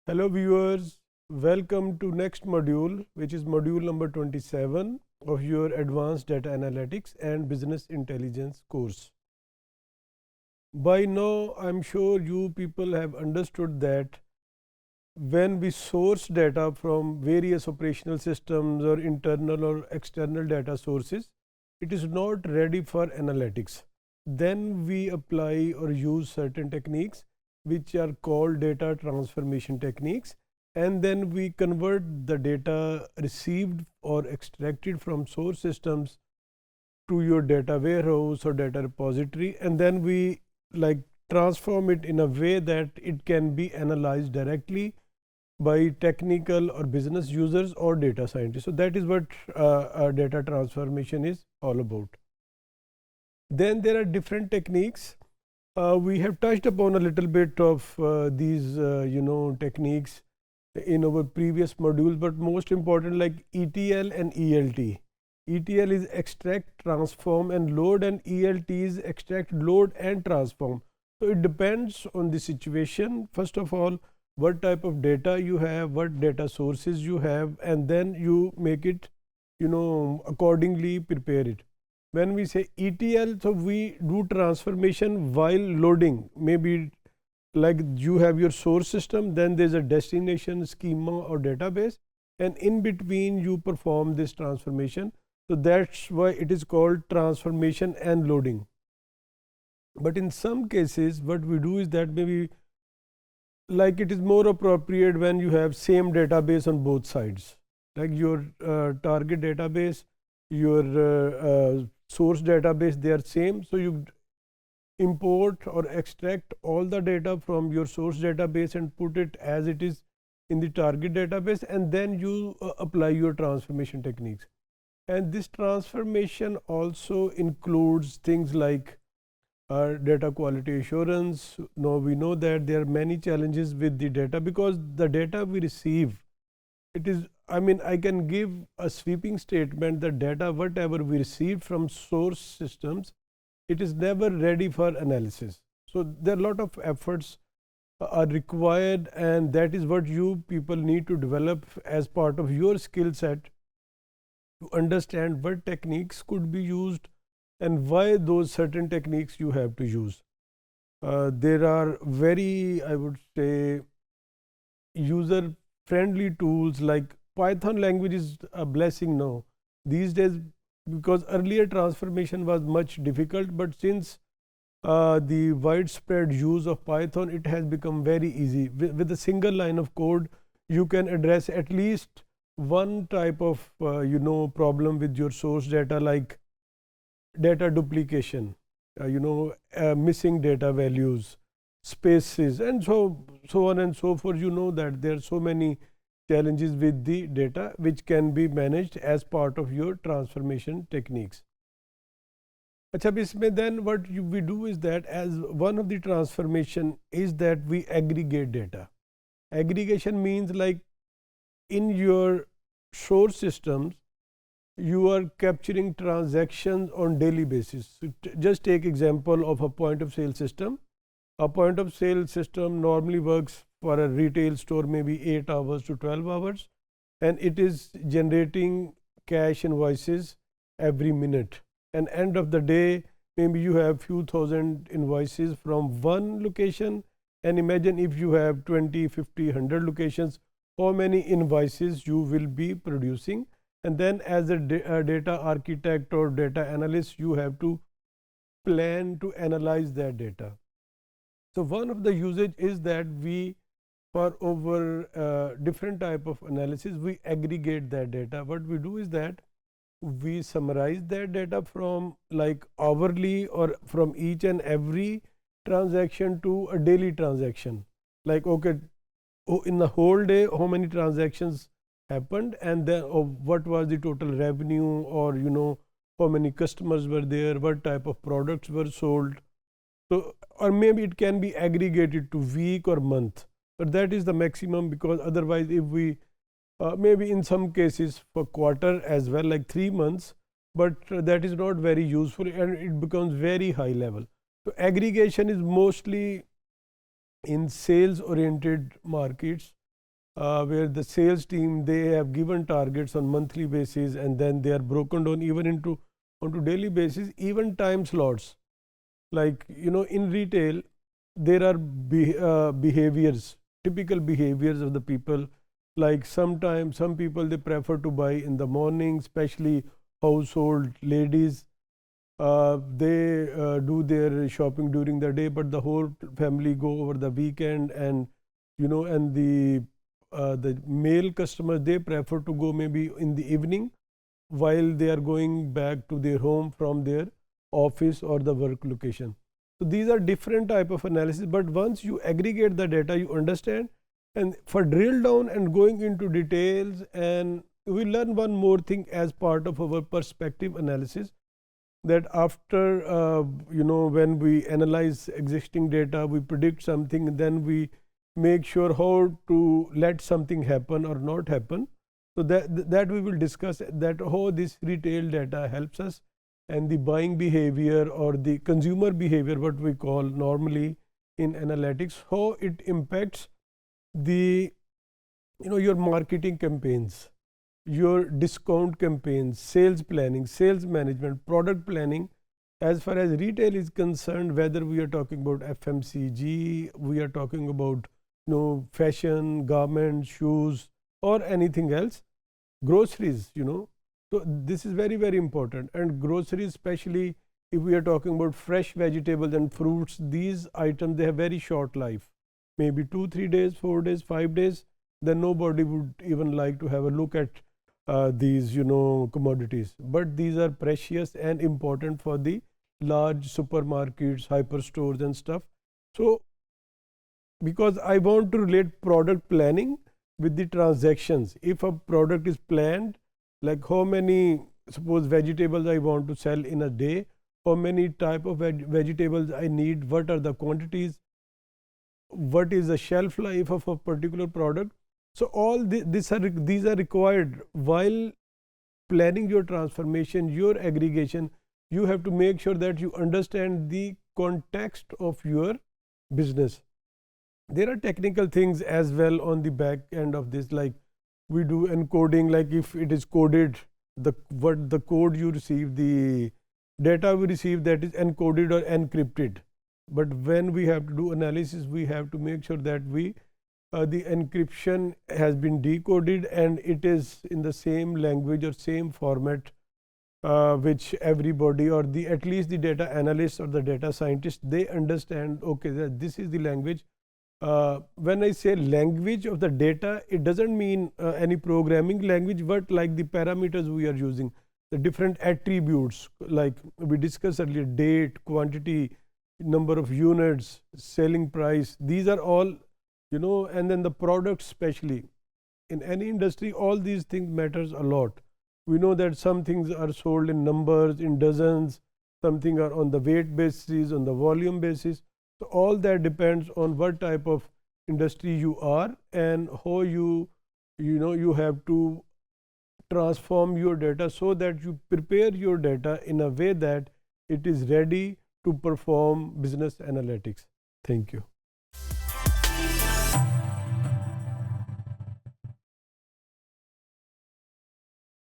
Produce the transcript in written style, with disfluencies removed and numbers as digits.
Hello viewers, welcome to next module, which is module number 27 of your Advanced Data Analytics and Business Intelligence course. By now, I'm sure you people have understood that when we source data from various operational systems or internal or external data sources, it is not ready for analytics. Then we apply or use certain techniques which are called data transformation techniques, and then we convert the data received or extracted from source systems to your data warehouse or data repository, and then we transform it in a way that it can be analyzed directly by technical or business users or data scientists. So that is what data transformation is all about. Then there are different techniques. We have touched upon a little bit of these techniques in our previous modules, but most important like ETL and ELT. ETL is extract, transform and load, and ELT is extract, load and transform. So it depends on the situation. First of all, what type of data you have, what data sources you have, and then you make it, accordingly prepare it. When we say ETL, so we do transformation while loading. Maybe like you have your source system, then there's a destination schema or database, and in between you perform this transformation. So that's why it is called transformation and loading. But in some cases, what we do is that maybe like it is more appropriate when you have same database on both sides, like your target database, your source database, they are same. So you import or extract all the data from your source database and put it as it is in the target database, and then you apply your transformation techniques. And this transformation also includes things like data quality assurance. Now we know that there are many challenges with the data because the data we receive, I can give a sweeping statement that data, whatever we receive from source systems, it is never ready for analysis. So there are a lot of efforts are required, and that is what you people need to develop as part of your skill set to understand what techniques could be used and why those certain techniques you have to use. There are very, I would say, user friendly tools like Python language is a blessing now these days, because earlier transformation was much difficult, but since the widespread use of Python, it has become very easy. With a single line of code, you can address at least one type of problem with your source data, like data duplication, missing data values, spaces, and so on and so forth. You know that there are so many challenges with the data which can be managed as part of your transformation techniques. Then what we do is that as one of the transformation is that we aggregate data. Aggregation means like in your source systems, you are capturing transactions on daily basis. So just take example of a point of sale system. A point of sale system normally works for a retail store maybe 8 hours to 12 hours, and it is generating cash invoices every minute. And end of the day, maybe you have few thousand invoices from one location, and imagine if you have 20, 50, 100 locations, how many invoices you will be producing. And then as a data architect or data analyst, you have to plan to analyze that data. So one of the usage is that we, for over different type of analysis, we aggregate that data. What we do is that we summarize that data from like hourly or from each and every transaction to a daily transaction. Like, okay, in the whole day, how many transactions happened, and then what was the total revenue, or how many customers were there, what type of products were sold. So, or maybe it can be aggregated to week or month, but that is the maximum, because otherwise if we maybe in some cases for quarter as well, like 3 months, but that is not very useful and it becomes very high level. So aggregation is mostly in sales oriented markets where the sales team, they have given targets on monthly basis, and then they are broken down even into onto daily basis, even time slots. Like, in retail, there are behaviors, typical behaviors of the people. Like, sometimes some people, they prefer to buy in the morning, especially household ladies. They do their shopping during the day, but the whole family go over the weekend. And and the male customers, they prefer to go maybe in the evening, while they are going back to their home from their office or the work location. So these are different type of analysis, but once you aggregate the data, you understand. And for drill down and going into details, and we learn one more thing as part of our perspective analysis, that after when we analyze existing data, we predict something, then we make sure how to let something happen or not happen. So that we will discuss, that how this retail data helps us, and the buying behavior or the consumer behavior, what we call normally in analytics, how it impacts the your marketing campaigns, your discount campaigns, sales planning, sales management, product planning. As far as retail is concerned, whether we are talking about FMCG, we are talking about fashion, garments, shoes, or anything else, groceries, So this is very, very important. And groceries, especially if we are talking about fresh vegetables and fruits, these items, they have very short life, maybe 2-3 days, 4 days, 5 days. Then nobody would even like to have a look at these commodities. But these are precious and important for the large supermarkets, hyperstores and stuff. So because I want to relate product planning with the transactions, if a product is planned, like how many, suppose, vegetables I want to sell in a day, how many type of vegetables I need, what are the quantities, what is the shelf life of a particular product. So all these are required while planning your transformation, your aggregation. You have to make sure that you understand the context of your business. There are technical things as well on the back end of this, like we do encoding, like if it is coded, what the code you receive, the data we receive, that is encoded or encrypted. But when we have to do analysis, we have to make sure that the encryption has been decoded and it is in the same language or same format which everybody, or at least the data analyst or the data scientist, they understand, okay, that this is the language. When I say language of the data, it doesn't mean any programming language, but like the parameters we are using, the different attributes, like we discussed earlier, date, quantity, number of units, selling price, these are all, and then the product, especially in any industry, all these things matters a lot. We know that some things are sold in numbers, in dozens, something are on the weight basis, on the volume basis. So all that depends on what type of industry you are and how you have to transform your data so that you prepare your data in a way that it is ready to perform business analytics. Thank you.